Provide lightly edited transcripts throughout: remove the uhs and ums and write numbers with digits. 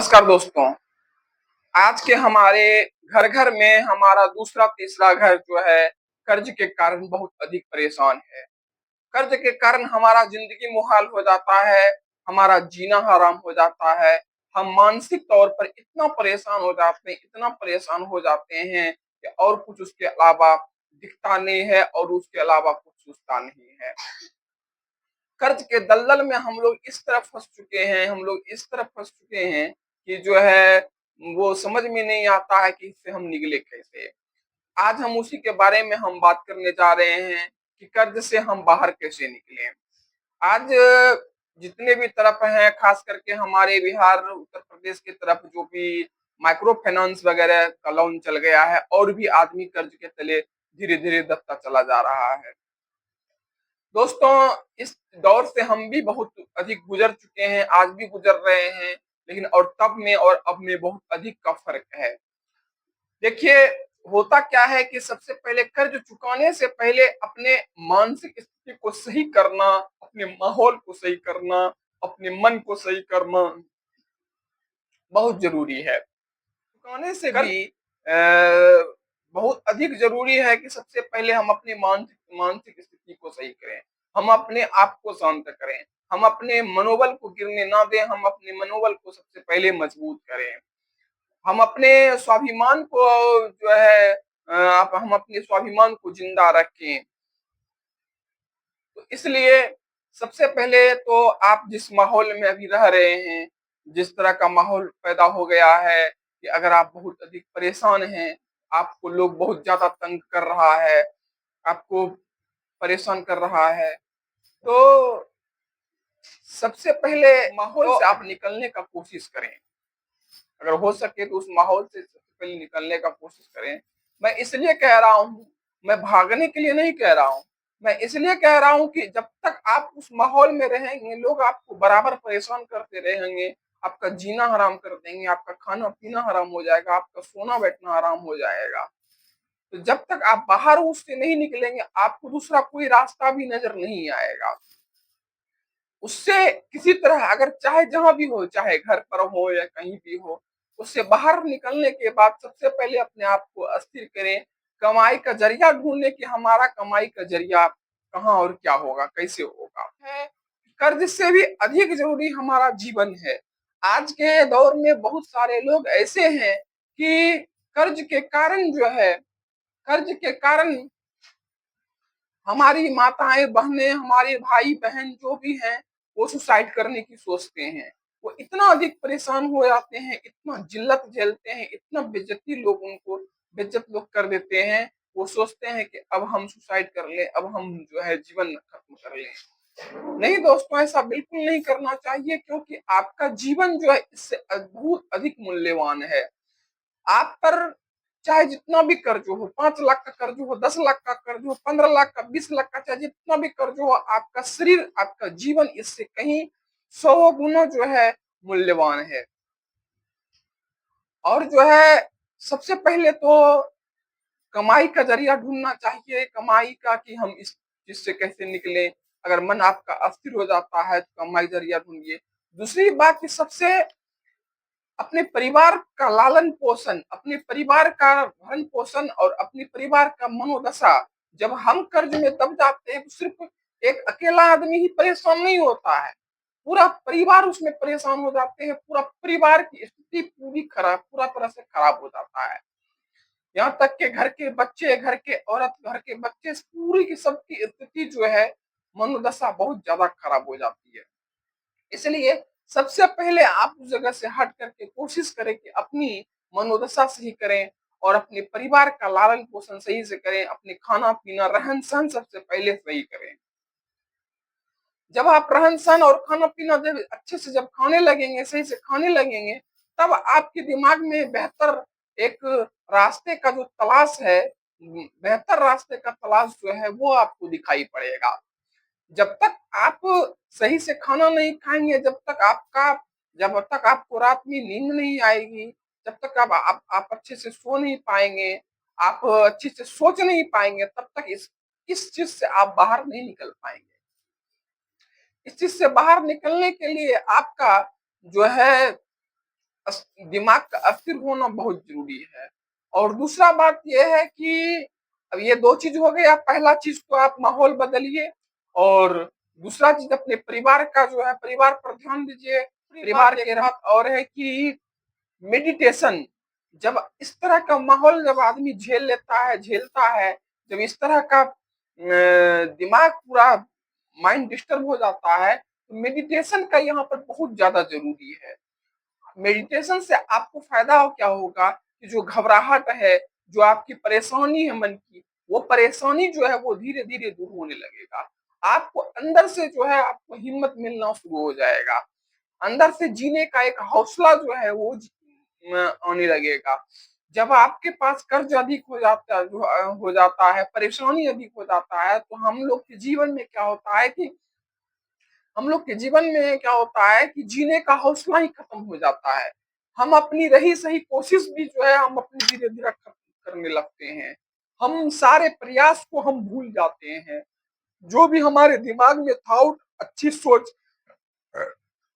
नमस्कार दोस्तों। आज के हमारे घर घर में हमारा दूसरा तीसरा घर जो है कर्ज के कारण बहुत अधिक परेशान है। कर्ज के कारण हमारा जिंदगी मुहाल हो जाता है, हमारा जीना हराम हो जाता है। हम मानसिक तौर पर इतना परेशान हो जाते हैं, इतना परेशान हो जाते हैं कि और कुछ उसके अलावा दिखता नहीं है और उसके अलावा कुछ सूझता नहीं है। कर्ज के दलदल में हम लोग इस तरह फंस चुके हैं, हम लोग इस तरह फंस चुके हैं कि जो है वो समझ में नहीं आता है कि इससे हम निकले कैसे। आज हम उसी के बारे में हम बात करने जा रहे हैं कि कर्ज से हम बाहर कैसे निकलें। आज जितने भी तरफ हैं, खास करके हमारे बिहार उत्तर प्रदेश की तरफ जो भी माइक्रो फाइनेंस वगैरह का लोन चल गया है और भी आदमी कर्ज के तले धीरे धीरे दबता चला जा रहा है। दोस्तों, इस दौर से हम भी बहुत अधिक गुजर चुके हैं, आज भी गुजर रहे हैं, लेकिन और तब में और अब में बहुत अधिक का फर्क है। देखिए, होता क्या है कि सबसे पहले कर्ज चुकाने से पहले अपने मानसिक स्थिति को सही करना, अपने माहौल को सही करना, अपने मन को सही करना बहुत जरूरी है। चुकाने से भी बहुत अधिक जरूरी है कि सबसे पहले हम अपनी मानसिक मानसिक स्थिति को सही करें, हम अपने आप को शांत करें, हम अपने मनोबल को गिरने ना दें, हम अपने मनोबल को सबसे पहले मजबूत करें, हम अपने स्वाभिमान को जो है हम अपने स्वाभिमान को जिंदा रखें। तो इसलिए सबसे पहले तो आप जिस माहौल में अभी रह रहे हैं, जिस तरह का माहौल पैदा हो गया है कि अगर आप बहुत अधिक परेशान हैं, आपको लोग बहुत ज्यादा तंग कर रहा है, आपको परेशान कर रहा है, तो सबसे पहले माहौल से आप निकलने का कोशिश करें। अगर हो सके तो उस माहौल से सबसे पहले निकलने का कोशिश करें। मैं इसलिए कह रहा हूँ, मैं भागने के लिए नहीं कह रहा हूँ, मैं इसलिए कह रहा हूँ कि जब तक आप उस माहौल में रहेंगे, लोग आपको बराबर परेशान करते रहेंगे, आपका जीना हराम कर देंगे, आपका खाना पीना हराम हो जाएगा, आपका सोना बैठना हराम हो जाएगा। तो जब तक आप बाहर उससे नहीं निकलेंगे, आपको दूसरा कोई रास्ता भी नजर नहीं आएगा। उससे किसी तरह, अगर चाहे जहां भी हो, चाहे घर पर हो या कहीं भी हो, उससे बाहर निकलने के बाद सबसे पहले अपने आप को अस्थिर करें, कमाई का जरिया ढूंढने कि हमारा कमाई का जरिया कहाँ और क्या होगा, कैसे होगा है। कर्ज से भी अधिक जरूरी हमारा जीवन है। आज के दौर में बहुत सारे लोग ऐसे हैं कि कर्ज के कारण जो है, कर्ज के कारण हमारी माताएं बहनें, हमारे भाई बहन जो भी हैं, वो सुसाइड करने की सोचते हैं। वो इतना अधिक परेशान हो जाते हैं, इतना जिल्लत झेलते हैं, इतना बेइज्जती लोग उनको बेइज्जत लोग कर देते हैं। वो सोचते हैं कि अब हम सुसाइड कर लें, अब हम जो है जीवन खत्म कर लें। नहीं दोस्तों, ऐसा बिल्कुल नहीं करना चाहिए, क्योंकि आपका जीवन जो है इससे बहुत अधिक मूल्यवान है। आप पर चाहे जितना भी कर्ज हो, 5 लाख का कर्ज हो, 10 लाख का कर्ज हो, 15 लाख का, 20 लाख का, चाहे जितना भी कर्ज हो, आपका शरीर, आपका जीवन इससे कहीं 100 गुना जो है मूल्यवान है। और जो है सबसे पहले तो कमाई का जरिया ढूंढना चाहिए, कमाई का कि हम इस चीज से कैसे निकलें। अगर मन आपका अस्थिर हो जाता है तो कमाई जरिया ढूंढिए। दूसरी बात कि सबसे अपने परिवार का लालन पोषण, अपने परिवार का भरण पोषण और अपने परिवार का मनोदशा, जब हम कर्ज में दब जाते हैं तो सिर्फ एक अकेला आदमी ही परेशान नहीं होता है, पूरा परिवार उसमें परेशान हो जाते हैं, पूरा परिवार की स्थिति पूरी खराब, पूरा तरह से खराब हो जाता है। यहाँ तक के घर के बच्चे, घर के औरत, घर के बच्चे, पूरी की सबकी स्थिति जो है, मनोदशा बहुत ज्यादा खराब हो जाती है। इसलिए सबसे पहले आप उस जगह से हट करके कोशिश करें कि अपनी मनोदशा सही करें और अपने परिवार का लालन पोषण सही से करें, अपने खाना पीना रहन सहन सबसे पहले सही करें। जब आप रहन सहन और खाना पीना जब अच्छे से जब खाने लगेंगे, सही से खाने लगेंगे, तब आपके दिमाग में बेहतर एक रास्ते का जो तलाश है, बेहतर रास्ते का तलाश जो है वो आपको दिखाई पड़ेगा। जब तक आप सही से खाना नहीं खाएंगे, जब तक आपको रात में नींद नहीं आएगी, जब तक आप अच्छे से सो नहीं पाएंगे, आप अच्छे से सोच नहीं पाएंगे, तब तक इस चीज से आप बाहर नहीं निकल पाएंगे। इस चीज से बाहर निकलने के लिए आपका जो है दिमाग का अस्थिर होना बहुत जरूरी है। और दूसरा बात यह है कि अब ये दो चीज हो गया, पहला चीज तो आप माहौल बदलिए, और दूसरा चीज अपने परिवार का जो है परिवार पर ध्यान दीजिए। परिवार के बात और है कि मेडिटेशन, जब इस तरह का माहौल जब आदमी झेलता है, जब इस तरह का दिमाग पूरा माइंड डिस्टर्ब हो जाता है, तो मेडिटेशन का यहाँ पर बहुत ज्यादा जरूरी है। मेडिटेशन से आपको फायदा हो क्या होगा कि जो घबराहट है, जो आपकी परेशानी है मन की, वो परेशानी जो है वो धीरे धीरे दूर होने लगेगा। आपको अंदर से जो है आपको हिम्मत मिलना शुरू हो जाएगा, अंदर से जीने का एक हौसला जो है वो आने लगेगा। जब आपके पास कर्ज अधिक हो जाता है, हो जाता है, परेशानी अधिक हो जाता है, तो हम लोग के जीवन में क्या होता है कि हम लोग के जीवन में क्या होता है कि जीने का हौसला ही खत्म हो जाता है। हम अपनी रही सही कोशिश भी जो है हम अपनी धीरे धीरे खत्म करने लगते हैं। हम सारे प्रयास को हम भूल जाते हैं। जो भी हमारे दिमाग में थॉट, अच्छी सोच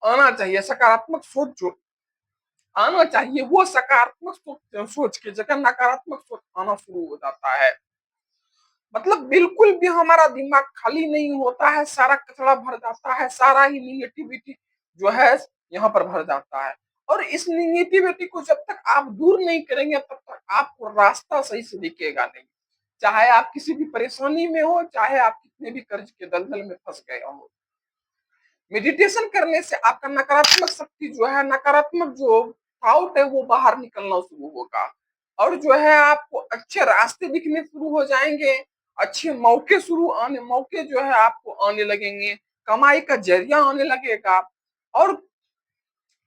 आना चाहिए, सकारात्मक सोच जो आना चाहिए, वो सकारात्मक सोच सोच के जगह नकारात्मक सोच आना शुरू हो जाता है। मतलब बिल्कुल भी हमारा दिमाग खाली नहीं होता है, सारा कचरा भर जाता है, सारा ही निगेटिविटी जो है यहाँ पर भर जाता है। और इस निगेटिविटी को जब तक आप दूर नहीं करेंगे तब तक आपको रास्ता सही से दिखेगा नहीं। चाहे आप किसी भी परेशानी में हो, चाहे आप कितने भी कर्ज के दलदल में फंस गए हो, मेडिटेशन करने से आपका नकारात्मक शक्ति जो है, नकारात्मक जो थॉट है वो बाहर निकलना शुरू होगा। और जो है आपको अच्छे रास्ते दिखने शुरू हो जाएंगे, अच्छे मौके जो है आपको आने लगेंगे, कमाई का जरिया आने लगेगा, और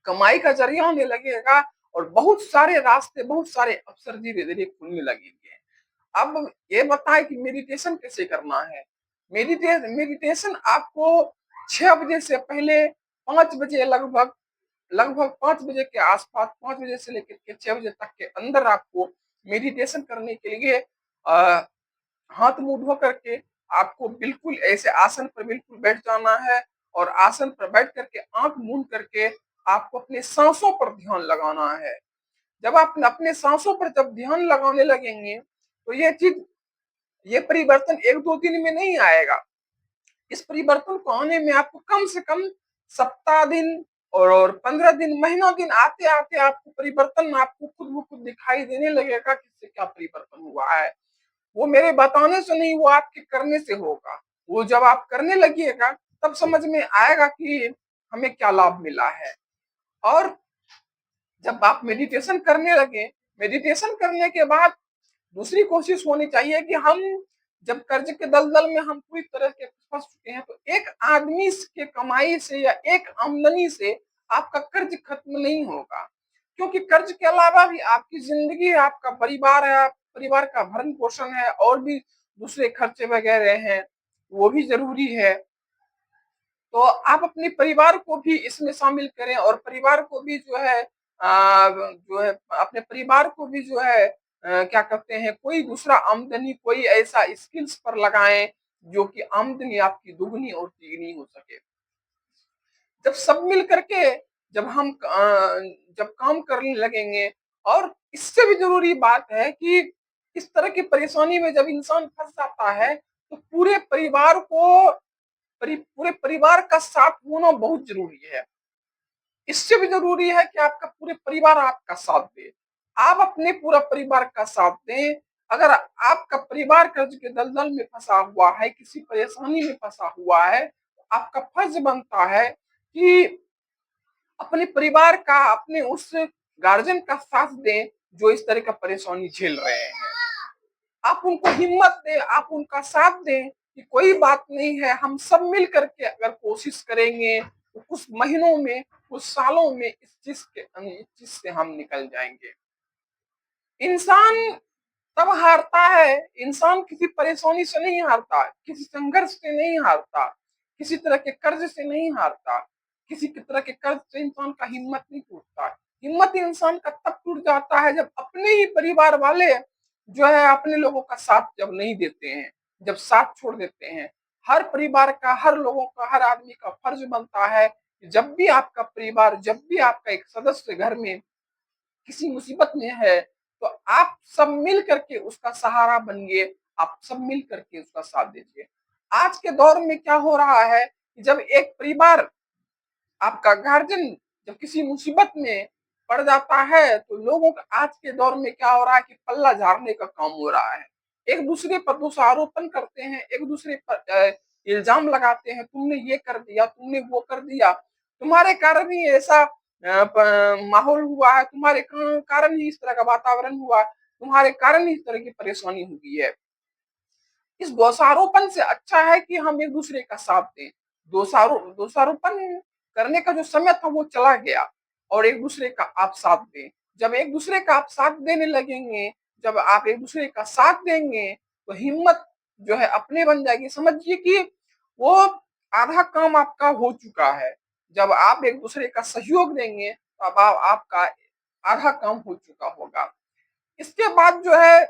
कमाई का जरिया होने लगेगा, और बहुत सारे रास्ते, बहुत सारे अवसर धीरे धीरे खुलने लगेंगे। अब ये बताएं कि मेडिटेशन कैसे करना है। मेडिटेशन आपको 6 बजे से पहले, 5 बजे लगभग, लगभग 5 बजे के आसपास, 5 बजे से लेकर के 6 बजे तक के अंदर आपको मेडिटेशन करने के लिए आ, हाथ मुंह धो करके आपको बिल्कुल ऐसे आसन पर बिल्कुल बैठ जाना है। और आसन पर बैठ करके आंख मूंद करके आपको अपने सांसों पर ध्यान लगाना है। जब आप अपने सांसों पर जब ध्यान लगाने लगेंगे, तो ये परिवर्तन 1-2 दिन में नहीं आएगा। इस परिवर्तन को आने में आपको कम से कम सप्ताह दिन और 15 दिन, महीना दिन आते आते आपको परिवर्तन आपको खुद ब खुद दिखाई देने लगेगा कि इससे क्या परिवर्तन हुआ है। वो मेरे बताने से नहीं, वो आपके करने से होगा। वो जब आप करने लगिएगा तब समझ में आएगा कि हमें क्या लाभ मिला है। और जब आप मेडिटेशन करने लगे, मेडिटेशन करने के बाद दूसरी कोशिश होनी चाहिए कि हम जब कर्ज के दलदल में हम पूरी तरह के फंस चुके हैं, तो एक आदमी के कमाई से या एक आमदनी से आपका कर्ज खत्म नहीं होगा। क्योंकि कर्ज के अलावा भी आपकी जिंदगी है, आपका परिवार है, परिवार का भरण पोषण है, और भी दूसरे खर्चे वगैरह हैं, वो भी जरूरी है। तो आप अपने परिवार को भी इसमें शामिल करें, और परिवार को भी जो है अपने परिवार को भी जो है क्या कहते हैं, कोई दूसरा आमदनी, कोई ऐसा स्किल्स पर लगाएं जो कि आमदनी आपकी दुगनी और तिगनी हो सके। जब सब मिल करके जब हम जब काम करने लगेंगे, और इससे भी जरूरी बात है कि इस तरह की परेशानी में जब इंसान फंस जाता है, तो पूरे परिवार का साथ होना बहुत जरूरी है। इससे भी जरूरी है कि आपका पूरे परिवार आपका साथ दे, आप अपने पूरा परिवार का साथ दें। अगर आपका परिवार कर्ज के दलदल में फंसा हुआ है, किसी परेशानी में फंसा हुआ है, तो आपका फर्ज बनता है कि अपने परिवार का, अपने उस गार्जियन का साथ दें जो इस तरह का परेशानी झेल रहे हैं। आप उनको हिम्मत दें, आप उनका साथ दें कि कोई बात नहीं है, हम सब मिल करके अगर कोशिश करेंगे तो कुछ महीनों में, कुछ सालों में इस चीज से हम निकल जाएंगे। इंसान तब हारता है, इंसान किसी परेशानी से नहीं हारता, किसी संघर्ष से नहीं हारता, किसी तरह के कर्ज से नहीं हारता, किसी तरह के कर्ज से इंसान का हिम्मत नहीं टूटता। हिम्मत इंसान का तब टूट जाता है जब अपने ही परिवार वाले जो है अपने लोगों का साथ जब नहीं देते हैं, जब साथ छोड़ देते हैं। हर परिवार का, हर लोगों का, हर आदमी का फर्ज बनता है कि जब भी आपका परिवार, जब भी आपका एक सदस्य घर में किसी मुसीबत में है, तो आप सब मिल करके उसका सहारा बनिए, आप सब मिल करके उसका साथ दीजिए। आज के दौर में क्या हो रहा है कि जब एक परिवार, आपका गार्जियन जब किसी मुसीबत में पड़ जाता है, तो लोगों का आज के दौर में क्या हो रहा है कि पल्ला झाड़ने का काम हो रहा है। एक दूसरे पर दोषारोपण करते हैं, एक दूसरे पर इल्जाम लगाते हैं, तुमने ये कर दिया, तुमने वो कर दिया, तुम्हारे कारण ही ऐसा माहौल हुआ है, तुम्हारे कारण ही इस तरह का वातावरण हुआ, तुम्हारे कारण ही इस तरह की परेशानी हुई है। इस दोषारोपण से अच्छा है कि हम एक दूसरे का साथ दें। दोषारोपण करने का जो समय था वो चला गया, और एक दूसरे का आप साथ दें। जब एक दूसरे का आप साथ देने लगेंगे, जब आप एक दूसरे का साथ देंगे, तो हिम्मत जो है अपने बन जाएगी। समझिए कि वो आधा काम आपका हो चुका है। जब आप एक दूसरे का सहयोग देंगे, तो अब आपका आधा काम हो चुका होगा। इसके बाद जो है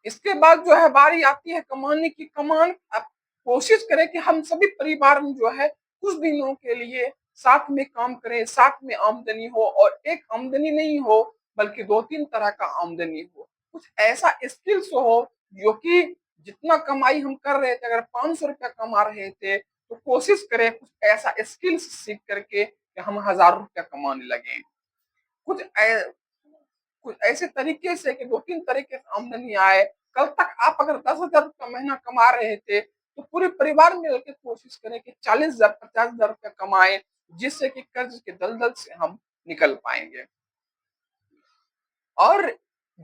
इसके बाद जो है बारी आती है कमाने की। कमान आप कोशिश करें कि हम सभी परिवार में जो है कुछ दिनों के लिए साथ में काम करें, साथ में आमदनी हो, और एक आमदनी नहीं हो बल्कि 2-3 तरह का आमदनी हो। कुछ ऐसा स्किल्स हो जो कि जितना कमाई हम कर रहे थे, अगर 500 रुपया कमा रहे थे, तो कोशिश करें कुछ ऐसा स्किल्स सीख करके कि हम 1000 रुपया कमाने लगे। कुछ कुछ ऐसे तरीके से कि 2-3 तरीके से आमदनी आए। कल तक आप अगर 10,000 रुपया महीना कमा रहे थे, तो पूरे परिवार में मिलकर कोशिश करें कि 40,000 50,000 रुपया कमाएं, जिससे कि कर्ज के दलदल से हम निकल पाएंगे। और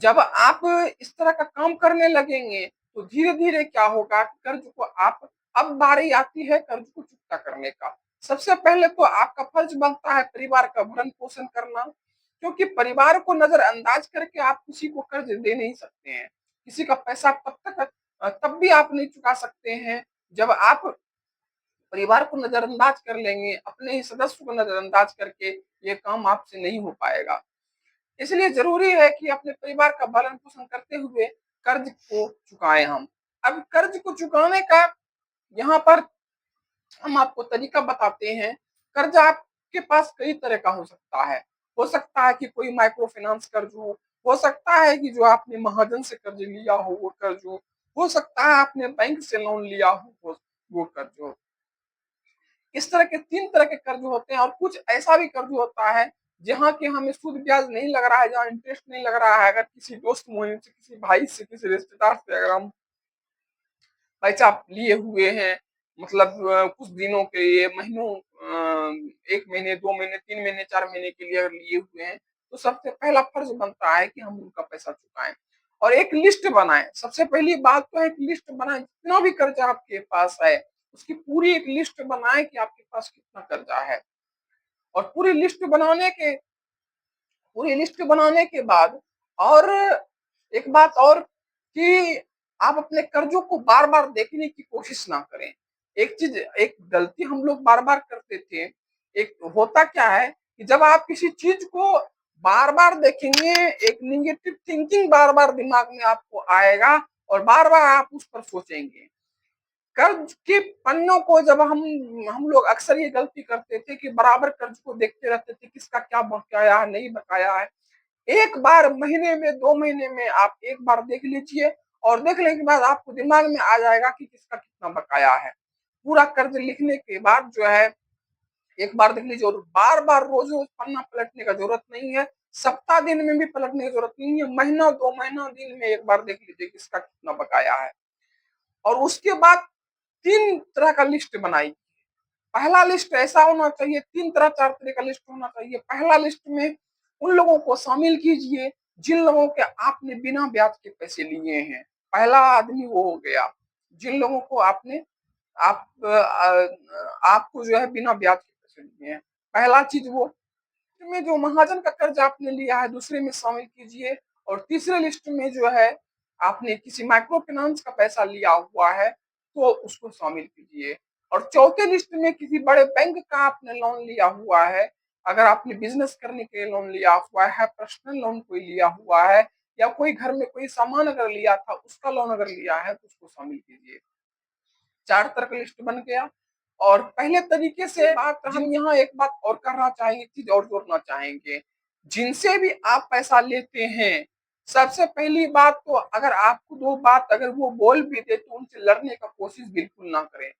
जब आप इस तरह का काम करने लगेंगे, तो धीरे धीरे क्या होगा, कर्ज को आप, अब बारी आती है कर्ज को चुकता करने का। सबसे पहले तो आपका फर्ज बनता है परिवार का भरण पोषण करना, क्योंकि परिवार को नजरअंदाज करके आप किसी को कर्ज दे नहीं सकते हैं। किसी का पैसा तब भी आप नहीं चुका सकते हैं जब आप परिवार को नजरअंदाज कर लेंगे, अपने ही सदस्य को नजरअंदाज करके ये काम आपसे नहीं हो पाएगा। इसलिए जरूरी है कि अपने परिवार का भरण पोषण करते हुए कर्ज को चुकाएं हम। अब कर्ज को चुकाने का यहाँ पर हम आपको तरीका बताते हैं। कर्ज आपके पास कई तरह का हो सकता है। हो सकता है कि कोई माइक्रो फाइनेंस कर्ज हो सकता है कि जो आपने महाजन से कर्ज लिया हो वो कर्ज हो सकता है आपने बैंक से लोन लिया हो वो कर्ज हो। इस तरह के 3 तरह के कर्ज होते हैं, और कुछ ऐसा भी कर्ज होता है जहाँ की हमें सूद ब्याज नहीं लग रहा है, जहाँ इंटरेस्ट नहीं लग रहा है। अगर किसी दोस्त मोहिम से, किसी भाई से, किसी रिश्तेदार से अगर हम पैसा लिए हुए हैं, मतलब कुछ दिनों के लिए, महीनों, 1 महीने, 2 महीने, 3 महीने, 4 महीने के लिए अगर लिए हुए हैं, तो सबसे पहला फर्ज बनता है कि हम उनका पैसा चुकाएं, और एक लिस्ट बनाएं। सबसे पहली बात तो है कि लिस्ट बनाएं, जितना भी कर्जा आपके पास है उसकी पूरी एक लिस्ट बनाएं कि आपके पास कितना कर्जा है। और पूरी लिस्ट बनाने के बाद, और एक बात और, कि आप अपने कर्जों को बार बार देखने की कोशिश ना करें। एक गलती हम लोग बार बार करते थे। एक होता क्या है कि जब आप किसी चीज को बार बार देखेंगे, एक निगेटिव थिंकिंग बार बार दिमाग में आपको आएगा, और बार बार आप उस पर सोचेंगे। कर्ज के पन्नों को जब हम लोग अक्सर ये गलती करते थे कि बराबर कर्ज को देखते रहते थे, किसका क्या बकाया है, नहीं बकाया है। एक बार महीने में, 2 महीने में आप एक बार देख लीजिए, और देखने के बाद आपको दिमाग में आ जाएगा कि किसका कितना बकाया है। पूरा कर्ज लिखने के बाद जो है एक बार देख लीजिए, और बार बार रोज रोज पन्ना पलटने का जरूरत नहीं है। सप्ताह दिन में भी पलटने की जरूरत नहीं है, महीना 2 महीना दिन में एक बार देख लीजिए किसका कितना बकाया है। और उसके बाद 3 तरह का लिस्ट बनाइए। पहला लिस्ट ऐसा होना चाहिए, 3 तरह 4 तरह का लिस्ट होना चाहिए। पहला लिस्ट में उन लोगों को शामिल कीजिए जिन लोगों के आपने बिना ब्याज के पैसे लिए हैं। पहला आदमी वो हो गया जिन लोगों को आपको जो है बिना ब्याज के पैसे लिए हैं। पहला चीज वो में जो महाजन का कर्ज आपने लिया है दूसरे में शामिल कीजिए। और तीसरे लिस्ट में जो है आपने किसी माइक्रो फाइनेंस का पैसा लिया हुआ है, तो उसको शामिल कीजिए। और चौथे लिस्ट में किसी बड़े बैंक का आपने लोन लिया हुआ है, अगर आपने बिजनेस करने के लिए लोन लिया हुआ है, पर्सनल लोन कोई लिया हुआ है, या कोई घर में कोई सामान अगर लिया था उसका लोन अगर लिया है, तो उसको शामिल कीजिए। 4 तरह का लिस्ट बन गया। और पहले तरीके से बात हम यहाँ एक बात और करना चाहेंगे, चीज और जोड़ना चाहेंगे। जिनसे भी आप पैसा लेते हैं, सबसे पहली बात तो अगर आपको 2 बात अगर वो बोल भी दे तो उनसे लड़ने का कोशिश बिल्कुल ना करें।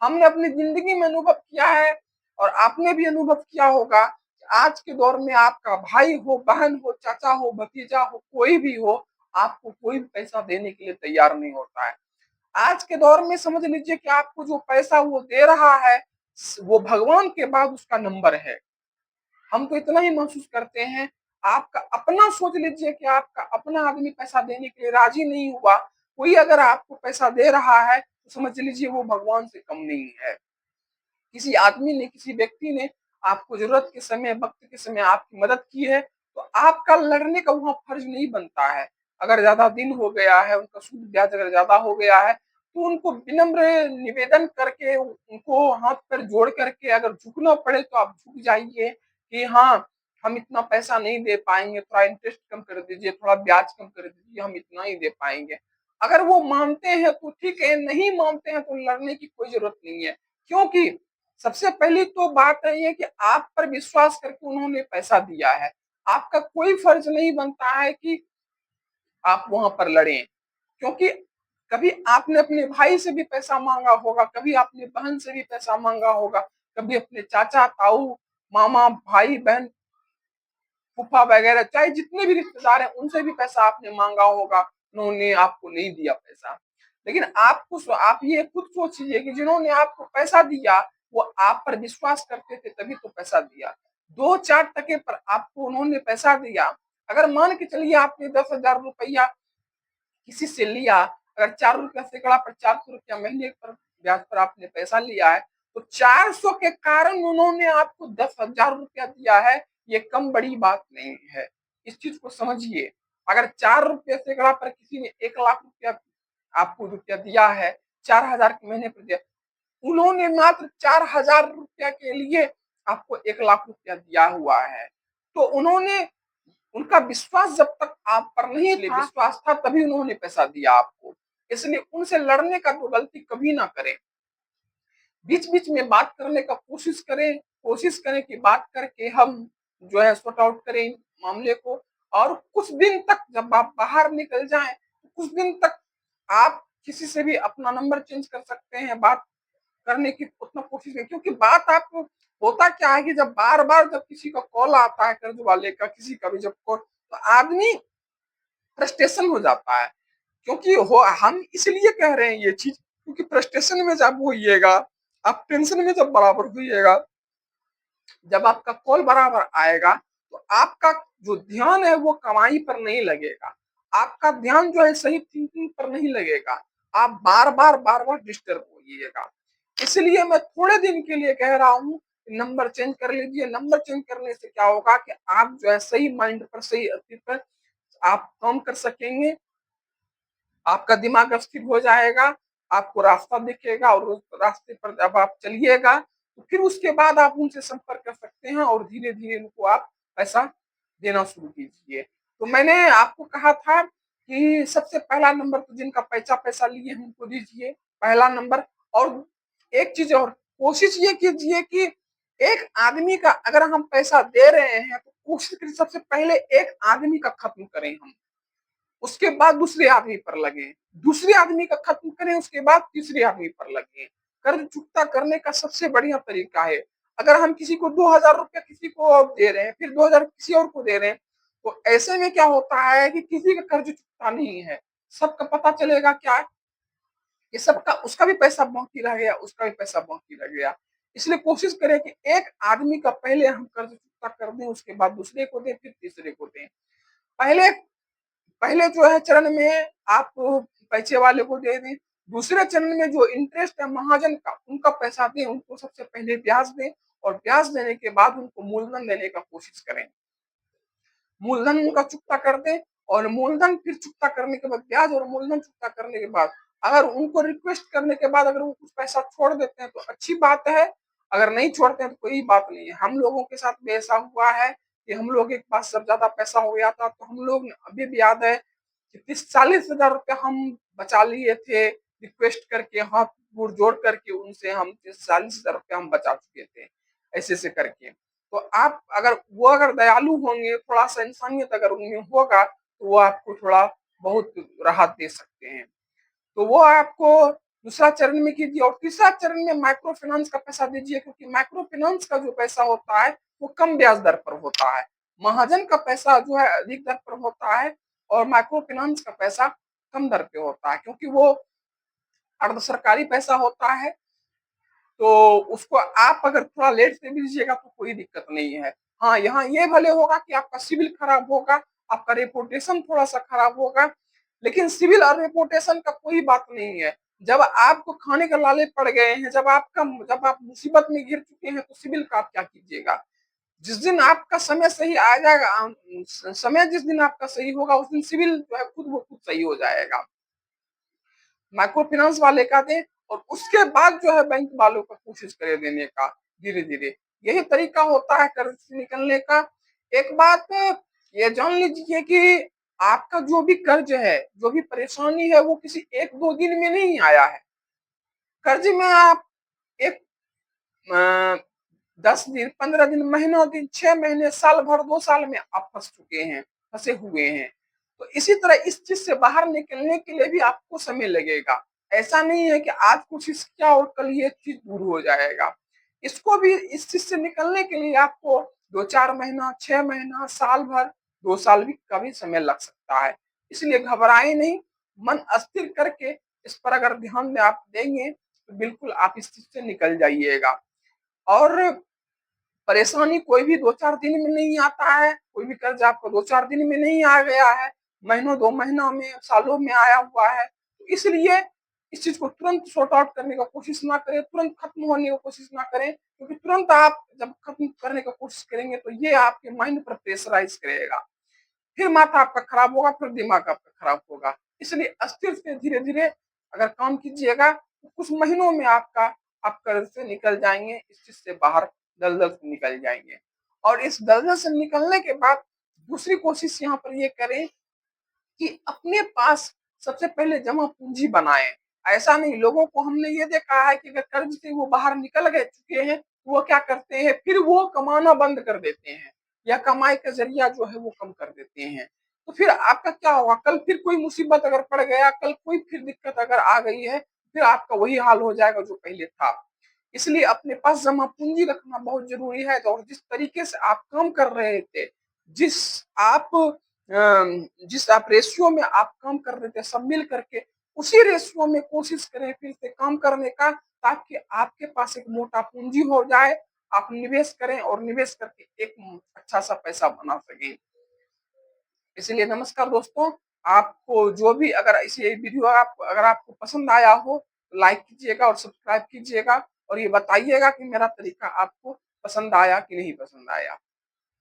हमने अपनी ज़िंदगी में अनुभव किया है और आपने भी अनुभव किया होगा कि आज के दौर में आपका भाई हो, बहन हो, चाचा हो, भतीजा हो, कोई भी हो, आपको कोई भी पैसा देने के लिए तैयार नहीं होता है। आज के दौर में समझ लीजिए कि आपको जो पैसा वो दे रहा है, वो भगवान के बाद उसका नंबर है। हम तो इतना ही महसूस करते हैं, आपका अपना सोच लीजिए कि आपका अपना आदमी पैसा देने के लिए राजी नहीं हुआ, कोई अगर आपको पैसा दे रहा है, तो समझ लीजिए वो भगवान से कम नहीं है। किसी आदमी ने, किसी व्यक्ति ने आपको ज़रूरत के समय, वक़्त के समय आपकी मदद की है, तो आपका लड़ने का वहाँ फ़र्ज़ नहीं बनता है। अगर ज़्यादा दिन हो गया है, उनका सूद ब्याज अगर ज़्यादा हो गया है, तो उनको विनम्र निवेदन करके, उनको हाथ-पैर जोड़ करके अगर झुकना पड़े तो आप झुक जाइए कि हाँ, हम इतना पैसा नहीं दे पाएँगे, थोड़ा इंटरेस्ट कम कर दीजिए, थोड़ा ब्याज कम कर दीजिए, हम इतना ही दे पाएँगे। अगर वो मानते हैं तो ठीक है, नहीं मानते हैं तो लड़ने की कोई ज़रूरत नहीं है। क्योंकि सबसे पहली तो बात है ये कि आप पर विश्वास करके उन्होंने पैसा दिया है। आपका कोई फर्ज नहीं बनता है कि आप वहाँ पर लड़ें। क्योंकि कभी आपने अपने भाई से भी पैसा माँगा होगा, कभी आपने बहन से भी पैसा माँगा होगा, कभी अपने चाचा, ताऊ, मामा, भाई-बहन, फूफा वगैरह चाहे जितने भी रिश्तेदार हैं उनसे भी पैसा आपने माँगा होगा, उन्होंने आपको नहीं दिया पैसा। लेकिन आप ये खुद सोचिए कि जिन्होंने आपको पैसा दिया, वो आप पर विश्वास करते थे तभी तो पैसा दिया। 2-4 टके पर आपको उन्होंने पैसा दिया, अगर मान के चलिए आपने 10,000 रुपया किसी से लिया, अगर ₹4 सैकड़ा पर ₹400 महीने पर ब्याज पर आपने पैसा लिया है, तो 400 के कारण उन्होंने आपको ₹10,000 दिया है, ये कम बड़ी बात नहीं है। इस चीज़ को समझिए। अगर ₹4 सैकड़ा पर किसी ने ₹1,00,000 आपको रुपया दिया है, 4,000 के महीने पर दिया, उन्होंने मात्र ₹4,000 के लिए आपको ₹1,00,000 दिया हुआ है। तो उन्होंने उनका विश्वास जब तक आप पर नहीं था, विश्वास था तभी उन्होंने पैसा दिया आपको। इसलिए उनसे लड़ने का तो गलती कभी ना करें। बीच-बीच में बात करने का कोशिश करें कि बात करके हम जो है सॉर्ट आउट करें मामले को, और कुछ दिन तक जब आप बाहर निकल जाएँ, तो कुछ दिन तक आप किसी से भी अपना नंबर चेंज कर सकते हैं, बात करने की उतना कोशिश नहीं, क्योंकि बात आप होता क्या है कि जब बार-बार जब किसी का कॉल आता है कर्ज वाले का, किसी का भी जब कॉल, तो आदमी फ्रस्ट्रेशन हो जाता है। क्योंकि हो हम इसलिए कह रहे हैं ये चीज़, क्योंकि फ्रस्ट्रेशन में जब होइएगा, आप टेंशन में जब बराबर होइएगा, जब आपका कॉल बराबर आएगा, तो आपका जो ध्यान है वो कमाई पर नहीं लगेगा। आपका ध्यान जो है सही थिंकिंग पर नहीं लगेगा। आप बार-बार, बार-बार डिस्टर्ब होइएगा। इसलिए मैं थोड़े दिन के लिए कह रहा हूँ, नंबर चेंज कर लीजिए। नंबर चेंज करने से क्या होगा कि आप जो है सही माइंड पर, सही अस्तित्व पर आप काम कर सकेंगे। आपका दिमाग स्थिर हो जाएगा, आपको रास्ता दिखेगा और उस रास्ते पर जब आप चलिएगा, तो फिर उसके बाद आप उनसे संपर्क कर सकते हैं और धीरे-धीरे उनको आप पैसा देना शुरू कीजिए। तो मैंने आपको कहा था कि सबसे पहला नंबर तो जिनका पैसा लिए हैं उनको दीजिए, पहला नंबर। और एक चीज़ और, कोशिश ये कीजिए कि एक आदमी का अगर हम पैसा दे रहे हैं, तो कोशिश करिए सबसे पहले एक आदमी का खत्म करें हम। उसके बाद दूसरे आदमी पर लगे, दूसरे आदमी का खत्म करें, उसके बाद तीसरे आदमी पर लगे। कर्ज चुकता करने का सबसे बढ़िया तरीका है, अगर हम किसी को ₹2,000 किसी को दे रहे हैं, फिर 2,000 किसी और को दे रहे हैं, तो ऐसे में क्या होता है कि किसी का कर्ज चुकता नहीं है। सबका पता चलेगा क्या, कि सबका उसका भी पैसा बाकी रह गया, उसका भी पैसा बाकी रह गया। इसलिए कोशिश करें कि एक आदमी का पहले हम कर्ज चुकता कर दें, उसके बाद दूसरे को दें, फिर तीसरे को दें। पहले पहले जो है चरण में आप पैसे वाले को दे दें, दूसरे चरण में जो इंटरेस्ट है महाजन का, उनका पैसा दें, उनको सबसे पहले ब्याज दें और ब्याज देने के बाद उनको मूलधन देने का कोशिश करें। मूलधन उनका चुकता कर दें और मूलधन फिर चुकता करने के बाद ब्याज और मूलधन चुकता करने के बाद अगर उनको रिक्वेस्ट करने के बाद अगर वो कुछ पैसा छोड़ देते हैं तो अच्छी बात है, अगर नहीं छोड़ते हैं तो कोई बात नहीं है। हम लोगों के साथ भी ऐसा हुआ है कि हम लोग के पास जब ज़्यादा पैसा हो गया था तो हम लोग अभी भी याद है कि 30-40 हज़ार रुपया हम बचा लिए थे, रिक्वेस्ट करके हाथ-गोड़ जोड़ करके उनसे हम 30-40 हज़ार रुपया हम बचा चुके थे, ऐसे-ऐसे करके। तो आप अगर दयालु होंगे, थोड़ा-सा इंसानियत अगर उनमें होगा, तो वो आपको थोड़ा बहुत राहत दे सकते हैं। तो वो आपको दूसरा चरण में कीजिए और तीसरा चरण में माइक्रो फाइनेंस का पैसा दीजिए, क्योंकि माइक्रो फाइनेंस का जो पैसा होता है वो कम ब्याज दर पर होता है। महाजन का पैसा जो है अधिक दर पर होता है और माइक्रो फाइनेंस का पैसा कम दर पे होता है, क्योंकि वो अर्ध सरकारी पैसा होता है। तो उसको आप अगर थोड़ा लेट से भी दीजिएगा तो कोई दिक्कत नहीं है। हाँ, यहाँ ये भले होगा कि आपका सिविल खराब होगा, आपका रेपुटेशन थोड़ा-सा खराब होगा, लेकिन सिविल और रेपुटेशन का कोई बात नहीं है। जब आपको खाने के लाले पड़ गए हैं, जब आप मुसीबत में घिर चुके हैं, तो सिविल का आप क्या कीजिएगा? जिस दिन आपका समय सही आ जाएगा, समय जिस दिन आपका सही होगा, उस दिन सिविल जो है खुद ब खुद सही हो जाएगा। माइक्रो फाइनेंस वाले का दें और उसके बाद जो है बैंक वालों का कोशिश करें देने का, धीरे-धीरे। यही तरीका होता है कर्ज से निकलने का। एक बात ये जान लीजिए कि आपका जो भी कर्ज है, जो भी परेशानी है, वो किसी 1-2 दिन में नहीं आया है। कर्ज में आप एक अ, 10 दिन, 15 दिन, महीनों दिन, 6 महीने, साल भर, 2 साल में आप फँस चुके हैं, फँसे हुए हैं। तो इसी तरह इस चीज़ से बाहर निकलने के लिए भी आपको समय लगेगा। ऐसा नहीं है कि आज कोशिश किया और कल ये चीज़ दूर हो जाएगा। इसको भी इस चीज़ से निकलने के लिए आपको 2-4 महीना, 6 महीना, साल भर, 2 साल भी का भी समय लग सकता है। इसलिए घबराएँ नहीं, मन स्थिर करके इस पर अगर ध्यान आप देंगे, तो बिल्कुल आप इस चीज़ से निकल जाइएगा। और परेशानी कोई भी 2-4 दिन में नहीं आता है, कोई भी कर्ज आपको 2-4 दिन में नहीं आ गया है, महीनों 2 महीना में, सालों में आया हुआ है। तो इसलिए इस चीज़ को तुरंत सॉर्ट आउट करने का कोशिश ना करें, तुरंत खत्म होने की कोशिश ना करें, क्योंकि तुरंत आप जब खत्म करने का कोशिश करेंगे तो ये आपके माइंड पर प्रेशराइज़ करेगा। फिर माथा आपका खराब होगा, फिर दिमाग आपका खराब होगा। इसलिए स्थिर से धीरे-धीरे अगर काम कीजिएगा, तो कुछ महीनों में आप कर्ज से निकल जाएँगे, इस चीज़ से बाहर दलदल से निकल जाएँगे। और इस दलदल से निकलने के बाद दूसरी कोशिश यहाँ पर ये करें कि अपने पास सबसे पहले जमा पूँजी बनाएँ। ऐसा नहीं, लोगों को हमने ये देखा है कि अगर कर्ज से वो बाहर निकल गए चुके हैं, तो वो क्या करते हैं, फिर वो कमाना बंद कर देते हैं या कमाई का ज़रिया जो है वो कम कर देते हैं। तो फिर आपका क्या होगा, कल फिर कोई मुसीबत अगर पड़ गया, कल कोई फिर दिक्कत अगर आ गई है, फिर आपका वही हाल हो जाएगा जो पहले था। इसलिए अपने पास जमा पूँजी रखना बहुत ज़रूरी है। और जिस तरीके से आप काम कर रहे थे, जिस आप जिस आप रेशियो में आप काम कर रहे थे सब मिल करके, उसी रेशियो में कोशिश करें फिर से काम करने का, ताकि आपके पास एक मोटा पूँजी हो जाए, आप निवेश करें और निवेश करके एक अच्छा-सा पैसा बना सकें। इसलिए नमस्कार दोस्तों, आपको जो भी अगर ये वीडियो अगर आपको पसंद आया हो, तो लाइक कीजिएगा और सब्सक्राइब कीजिएगा और ये बताइएगा कि मेरा तरीका आपको पसंद आया कि नहीं पसंद आया।